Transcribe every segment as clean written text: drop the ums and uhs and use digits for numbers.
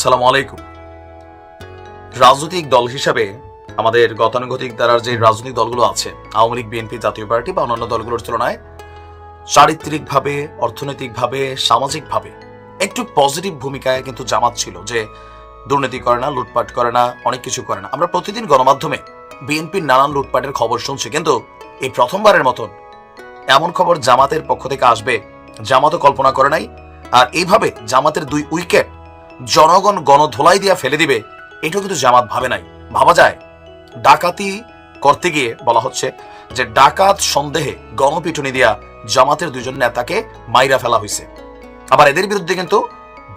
সালাম আলাইকুম। রাজনৈতিক দল হিসাবে আমাদের গতানুগতিক ধারার যে রাজনৈতিক দলগুলো আছে, আওয়ামী লীগ, বিএনপি, জাতীয় পার্টি বা অন্যান্য দলগুলোর তুলনায় চারিত্রিকভাবে, অর্থনৈতিকভাবে, সামাজিকভাবে একটু পজিটিভ ভূমিকায় কিন্তু জামাত ছিল, যে দুর্নীতি করে না, লুটপাট করে না, অনেক কিছু করে না। আমরা প্রতিদিন গণমাধ্যমে বিএনপির নানান লুটপাটের খবর শুনছি, কিন্তু এই প্রথমবারের মতন এমন খবর জামাতের পক্ষ থেকে আসবে জামাতও কল্পনা করে নাই। আর এইভাবে জামাতের 2 উইকেট জনগণ গণধোলাই দিয়া ফেলে দিবে, এটাও কিন্তু জামাত ভাবে নাই। ভাবা যায়, ডাকাতি করতে গিয়ে বলা হচ্ছে যে ডাকাত সন্দেহে গণপিটুনি দিয়া জামাতের 2 জন নেতাকে মাইরা ফেলা হয়েছে। আবার এদের বিরুদ্ধে কিন্তু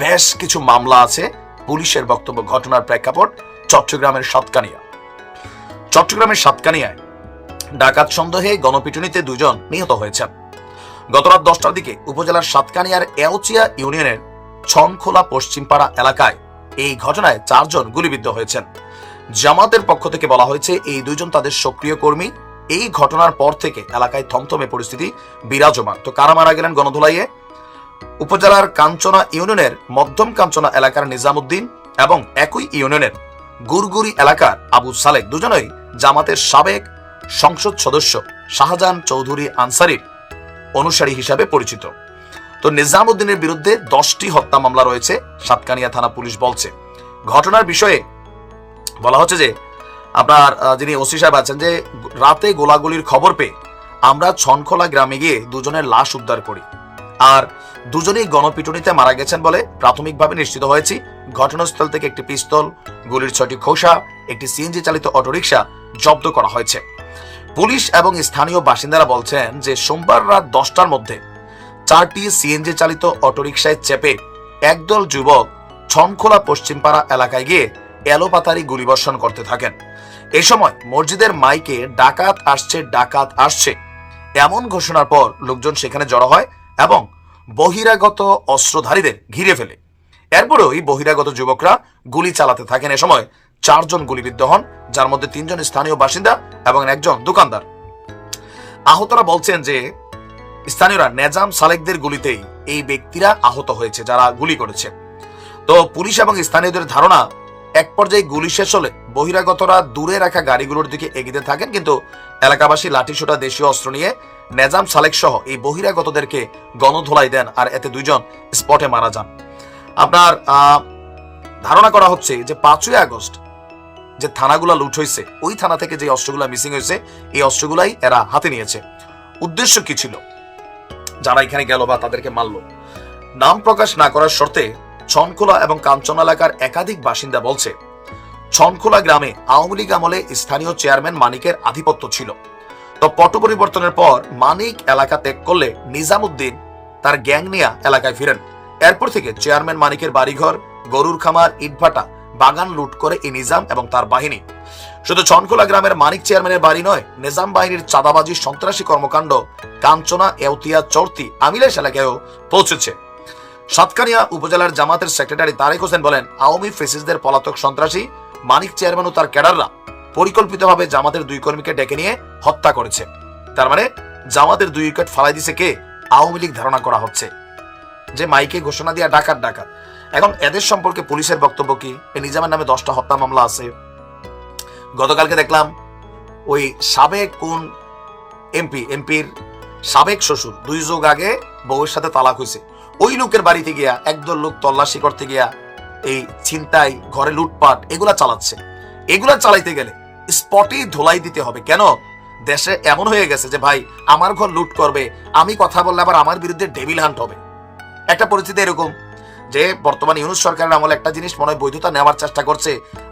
বেশ কিছু মামলা আছে। পুলিশের বক্তব্য, ঘটনার প্রেক্ষাপট চট্টগ্রামের সাতকানিয়ায় ডাকাত সন্দেহে গণপিটুনিতে 2 জন নিহত হয়েছেন। গত রাত 10টার দিকে উপজেলার সাতকানিয়ার এওচিয়া ইউনিয়নের ছনখোলা পশ্চিমপাড়া এলাকায় এই ঘটনায় 4 জন গুলিবিদ্ধ হয়েছেন। জামাতের পক্ষ থেকে বলা হয়েছে এই 2 জন তাদের সক্রিয় কর্মী। এই ঘটনার পর থেকে এলাকায় থমথমে পরিস্থিতি বিরাজমান। তো কারা মারা গেলেন গণধোলাইয়ে? উপজেলার কাঞ্চনা ইউনিয়নের মধ্যম কাঞ্চনা এলাকার নিজামুদ্দিন এবং একই ইউনিয়নের গুরগুরি এলাকার আবু সালেক, দুজনই জামাতের সাবেক সংসদ সদস্য শাহজাহান চৌধুরী আনসারির অনুসারী হিসাবে পরিচিত। তো নিজামুদ্দিনের বিরুদ্ধে 10টি হত্যা মামলা রয়েছে, সাতকানিয়া থানা পুলিশ বলছে। ঘটনার বিষয়ে বলা হচ্ছে যে আপনার যিনি ওসি সাহেব আছেন, যে রাতে গোলাগুলির খবর পেয়ে আমরা ছনখোলা গ্রামে গিয়ে 2 জনের লাশ উদ্ধার করি, আর 2 জনই গণপিটুনিতে মারা গেছেন বলে প্রাথমিকভাবে নিশ্চিত হয়েছি। ঘটনাস্থল থেকে একটি পিস্তল, গুলির 6টি খোসা, একটি সিএনজি চালিত অটোরিকশা জব্দ করা হয়েছে। পুলিশ এবং স্থানীয় বাসিন্দারা বলছেন যে সোমবার রাত 10টার মধ্যে 4টি সিএনজি চালিত অটোরিকশায় চেপে একদল যুবক ছনখোলা পশ্চিমপাড়া এলাকায় গিয়ে এলোপাতারি গুলিবর্ষণ করতে থাকেন। এই সময় মসজিদের মাইকে ডাকাত আসছে এমন ঘোষণার পর লোকজন সেখানে জড়ো হয় এবং বহিরাগত অস্ত্রধারীদের ঘিরে ফেলে। এরপরও এই বহিরাগত যুবকরা গুলি চালাতে থাকেন। এ সময় 4 জন গুলিবিদ্ধ হন, যার মধ্যে 3 জন স্থানীয় বাসিন্দা এবং একজন দোকানদার। আহতরা বলছেন যে স্থানীয়রা নেজাম সালেকদের গুলিতেই এই ব্যক্তিরা আহত হয়েছে, যারা গুলি করেছে। তো পুলিশ এবং স্থানীয়দের ধারণা, এক পর্যায়ে গুলি শেষ হলে বহিরাগতরা দূরে রাখা গাড়িগুলোর দিকে এগিয়ে থাকেন, কিন্তু এলাকাবাসী লাঠিসোঁটা, দেশীয় অস্ত্র নিয়ে নেজাম সালেক সহ এই বহিরাগতদেরকে গণধোলাই দেন, আর এতে 2 জন স্পটে মারা যান। আপনার ধারণা করা হচ্ছে যে 5ই আগস্ট যে থানাগুলা লুট হয়েছে, ওই থানা থেকে যে অস্ত্রগুলা মিসিং হয়েছে, এই অস্ত্রগুলাই এরা হাতে নিয়েছে। উদ্দেশ্য কি ছিল, যারা এখানে গেল বা তাদেরকে মারল, নাম প্রকাশ না করার শর্তে ছনখোলা এবং কাঞ্চন এলাকার একাধিক বাসিন্দা বলছে, ছনখোলা গ্রামে আওয়ামী লীগ আমলে স্থানীয় চেয়ারম্যান মানিকের আধিপত্য ছিল। তো পট পরিবর্তনের পর মানিক এলাকা ত্যাগ করলে নিজামুদ্দিন তার গ্যাং নিয়ে এলাকায় ফিরেন। এরপর থেকে চেয়ারম্যান মানিকের বাড়িঘর, গরুর খামার, ইটভাটা, বাগান লুট করে এই নিজাম এবং তার বাহিনী। শুধু ছনখোলা গ্রামের মানিক চেয়ারম্যানের বাড়ি নয়, নিজাম বাহিনীর চাঁদাবাজি, সন্ত্রাসী কর্মকাণ্ড কাঞ্চনা, এওতিয়া, চরতি, আমিলেশ এলাকায়ও পৌঁছেছে। সাতকানিয়া উপজেলার জামাতের সেক্রেটারি তারেক হোসেন বলেন, আওয়ামী ফেসিসদের পলাতক সন্ত্রাসী মানিক চেয়ারম্যান ও তার ক্যাডাররা পরিকল্পিতভাবে জামাতের 2 কর্মীকে ডেকে নিয়ে হত্যা করেছে। তার মানে জামাতের 2 উইকেট ফালাই দিছে কে? আওয়ামী লীগ ধারণা করা হচ্ছে, যে মাইকে ঘোষণা দিয়া ডাকাত। এখন এদের সম্পর্কে পুলিশের বক্তব্য কি? এই নিজামের নামে 10টা হত্যা মামলা আছে। গতকালকে দেখলাম ওই সাবেক কোন এমপির সাবেক শ্বশুর 2 যুগ আগে বউয়ের সাথে তালাক হয়েছে, ওই লোকের বাড়িতে গিয়া একদল লোক তল্লাশি করতে গিয়া এই ছিনতাই, ঘরে লুটপাট এগুলা চালাচ্ছে। এগুলা চালাইতে গেলে স্পটেই ধোলাই দিতে হবে। কেন? দেশে এমন হয়ে গেছে যে ভাই, আমার ঘর লুট করবে, আমি কথা বললে আবার আমার বিরুদ্ধে ডেভিল হান্ট হবে। একটা পরিস্থিতি এরকম যে বর্তমান ইউনূস সরকারের আমলে একটা জিনিস মনে হয় বৈধতা নেওয়ার চেষ্টা করছে,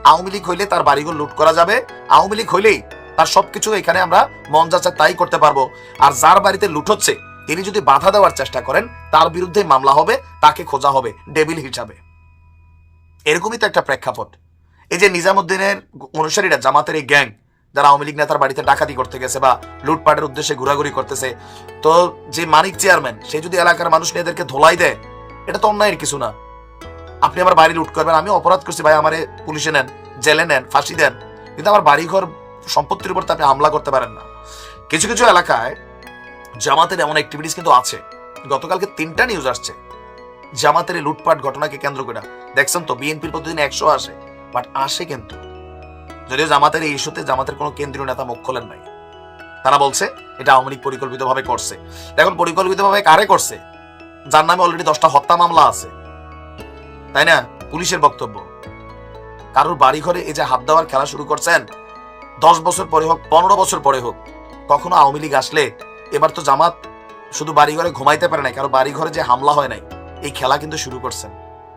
আওয়ামী লীগ হইলে তার বাড়িঘর লুট করা যাবে, আওয়ামী লীগ হইলেই তার সবকিছু এখানে আমরা মন যাচ্ছে তাই করতে পারবো, আর যার বাড়িতে লুট হচ্ছে তিনি যদি বাধা দেওয়ার চেষ্টা করেন তার বিরুদ্ধে মামলা হবে, তাকে খোঁজা হবে ডেভিল হিসাবে। এরকমই তো একটা প্রেক্ষাপট। এই যে নিজামুদ্দিনের অনুসারীরা, জামাতের এই গ্যাং, যারা আওয়ামী লীগ নেতার বাড়িতে ডাকাতি করতে গেছে বা লুটপাটের উদ্দেশ্যে ঘোরাঘুরি করতেছে, তো যে মানিক চেয়ারম্যান সে যদি এলাকার মানুষ নিয়ে এদেরকে ধোলাই দেয়, এটা তো অন্যায়ের কিছু না। আপনি আমার বাড়ি লুট করবেন, আমি অপরাধ করছি ভাই, আমারে পুলিশে নেন, জেলে নেন, ফাঁসি দেন, কিন্তু আমার বাড়িঘর সম্পত্তির উপর তো আপনি হামলা করতে পারেন না। কিছু কিছু এলাকায় জামাতের এমন অ্যাক্টিভিটিস কিন্তু আছে। গতকালকে 3টা নিউজ আসছে জামাতের এই লুটপাট ঘটনাকে কেন্দ্র করে। দেখছেন তো বিএনপির প্রতিদিন 100 আসে, বাট আসে কিন্তু। যদিও জামাতের এই ইস্যুতে জামাতের কোনো কেন্দ্রীয় নেতা মুখ খোলেন নাই। তারা বলছে এটা আওয়ামী লীগ পরিকল্পিতভাবে করছে। দেখুন পরিকল্পিতভাবে কারে করছে? যার নামে অলরেডি 10টা হত্যা মামলা আছে, তাই না? পুলিশের বক্তব্য। কারোর বাড়ি ঘরে এই যে হাত দেওয়ার খেলা শুরু করছেন, 10 বছর পরে হোক 15 বছর পরে হোক, কখনো আওয়ামী লীগ আসলে, এবার তো জামাত শুধু বাড়ি ঘরে ঘুমাইতে পারে নাই, কারো বাড়ি ঘরে যে হামলা হয় নাই, এই খেলা কিন্তু শুরু করছেন।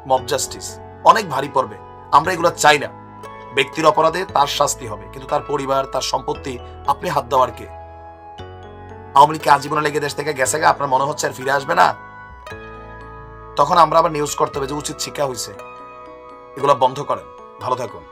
মব জাস্টিস অনেক ভারী পড়বে, আমরা এগুলো চাই না। ব্যক্তির অপরাধে তার শাস্তি হবে, কিন্তু তার পরিবার, তার সম্পত্তি আপনি হাত দেওয়ার কে? আওয়ামী লীগকে আজীবনে লেগে দেশ থেকে গেছে গা, আপনার মনে হচ্ছে আর ফিরে আসবে না? তখন আমরা আবার নিউজ করতে হবে যে উচিত শিক্ষা হয়েছে। এগুলো বন্ধ করেন। ভালো থাকুন।